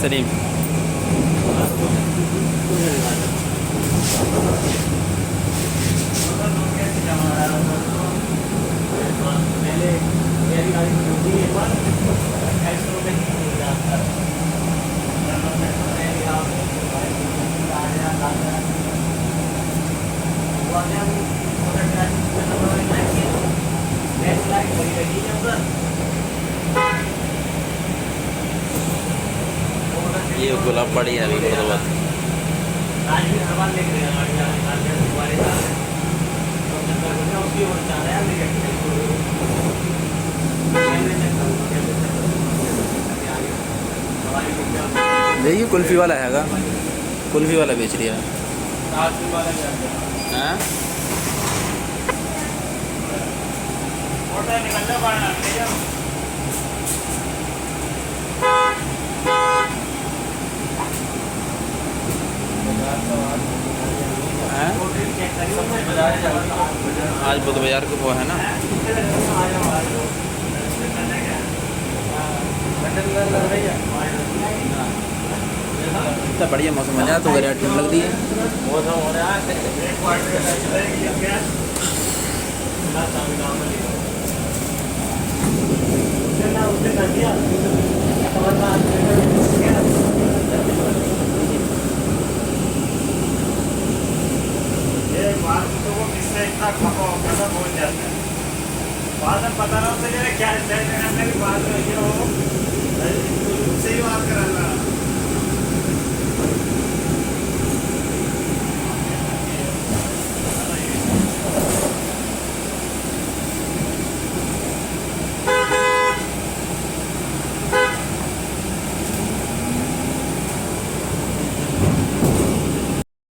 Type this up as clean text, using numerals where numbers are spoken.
सलीम। ये गुलाब पड़ी है अभी बहुत। देखिए कुल्फी वाला हैगा, कुल्फी वाला बेच रही है। हाँ आज बुध बाजार को वो है ना। इतना बढ़िया मौसम हो जाए तो गाड़ी ठंड लगती है। इतना खपा होता था बोल जाता है बाद में पता ना होता क्या